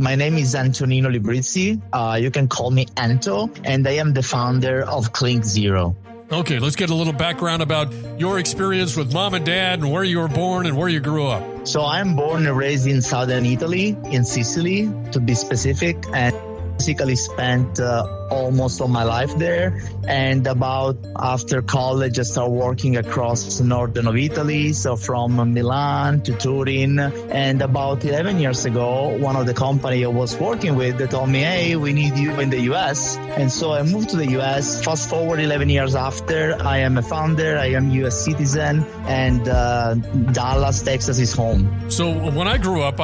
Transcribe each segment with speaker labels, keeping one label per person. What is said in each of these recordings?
Speaker 1: My name is Anto Li Brizzi. You can call me Anto, and I am the founder of Clink Zero.
Speaker 2: Okay, let's get a little background about your experience with mom and dad and where you were born and where you grew up.
Speaker 1: So I'm born and raised in southern Italy, in Sicily, to be specific, and basically spent almost all my life there. And about after college, I started working across northern of Italy, so from Milan to Turin. And about 11 years ago, one of the company I was working with, they told me, hey, we need you in the US. And so I moved to the US. Fast forward 11 years after, I am a founder, I am US citizen, and Dallas, Texas is home.
Speaker 2: So when I grew up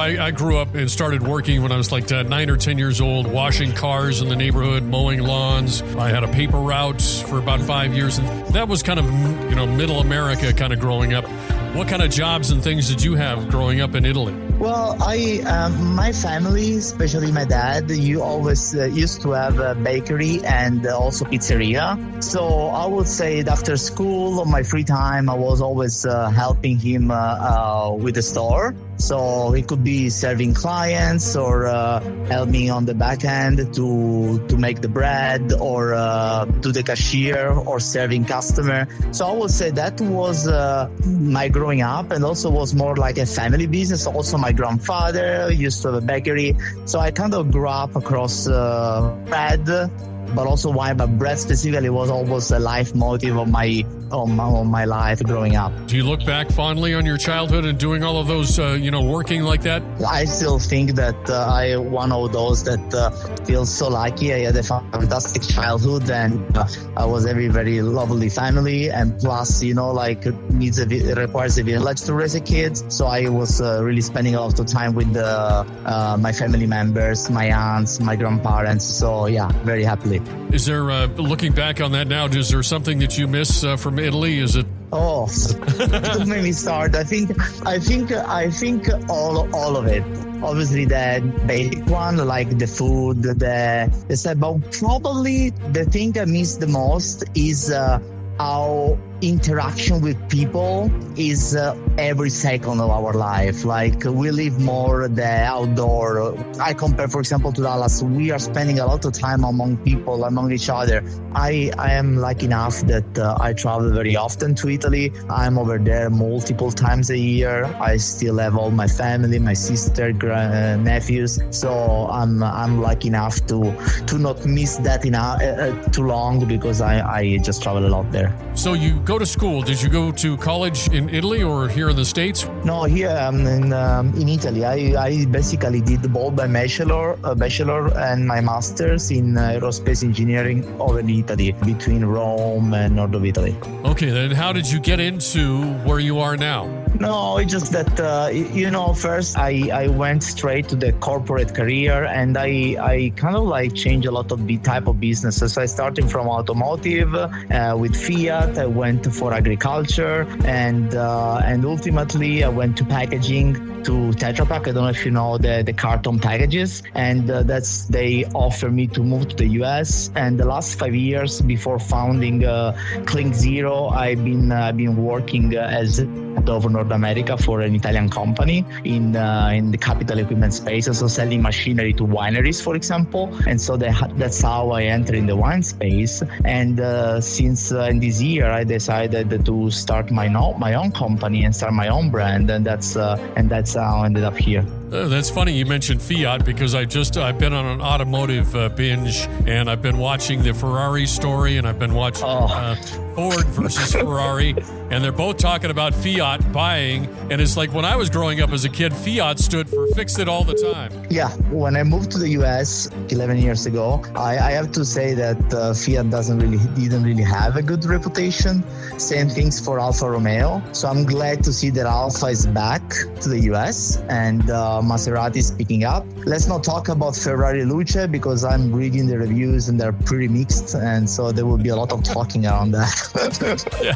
Speaker 2: and started working when I was like 9 or 10 years old, washing cars in the neighborhood, mowing lawns. I had a paper route for about 5 years, and that was kind of, middle America kind of growing up. What kind of jobs and things did you have growing up in Italy?
Speaker 1: Well, my family, especially my dad, you always used to have a bakery and also pizzeria. So I would say that after school, on my free time, I was always helping him with the store. So it could be serving clients or helping on the back end to make the bread or do the cashier or serving customer. So I would say that was my growing up, and also was more like a family business. Also, my grandfather used to have a bakery. So I kind of grew up across bread, but also wine. But bread specifically was always a life motive of my life growing up.
Speaker 2: Do you look back fondly on your childhood and doing all of those, working like that?
Speaker 1: I still think that I one of those that feels so lucky. I had a fantastic childhood, and I was a very, very lovely family. And plus, it requires a village to raise a kid. So I was really spending a lot of time with my family members, my aunts, my grandparents. So yeah, very happily.
Speaker 2: Is there, looking back on that now, is there something that you miss from Italy? Is it?
Speaker 1: Oh, don't make me start. I think all of it. Obviously, the basic one, like the food, the stuff. But probably the thing I miss the most is our interaction with people is every second of our life. Like, we live more the outdoor. I compare, for example, to Dallas. We are spending a lot of time among people, among each other. I am lucky enough that I travel very often to Italy. I'm over there multiple times a year. I still have all my family, my sister, nephews. So I'm lucky enough to not miss that too long, because I just travel a lot there.
Speaker 2: So you go to school. Did you go to college in Italy or here in the States?
Speaker 1: No, here in Italy. I basically did both my bachelor and my master's in aerospace engineering over in Italy, between Rome and north of Italy.
Speaker 2: Okay, then how did you get into where you are now?
Speaker 1: No, it's just that, first I went straight to the corporate career, and I kind of changed a lot of the type of businesses. I started from automotive with Fiat. I went for agriculture, and ultimately I went to packaging, to Tetra Pak. I don't know if you know the carton packages, and they offered me to move to the US. And the last 5 years before founding Clink Zero, I've been working as of North America for an Italian company in the capital equipment space, so selling machinery to wineries, for example. And so that's how I entered in the wine space. And since in this year, I decided to start my own company and start my own brand, and that's how I ended up here.
Speaker 2: That's funny you mentioned Fiat, because I've been on an automotive binge, and I've been watching the Ferrari story, and I've been watching Ford versus Ferrari, and they're both talking about Fiat buying, and it's like when I was growing up as a kid, Fiat stood for fix it all the time.
Speaker 1: Yeah, when I moved to the US 11 years ago, I have to say that Fiat didn't really have a good reputation. Same things for Alfa Romeo. So I'm glad to see that Alfa is back to the US, and Maserati is picking up. Let's not talk about Ferrari Luce, because I'm reading the reviews and they're pretty mixed, and so there will be a lot of talking around that.
Speaker 2: Yeah.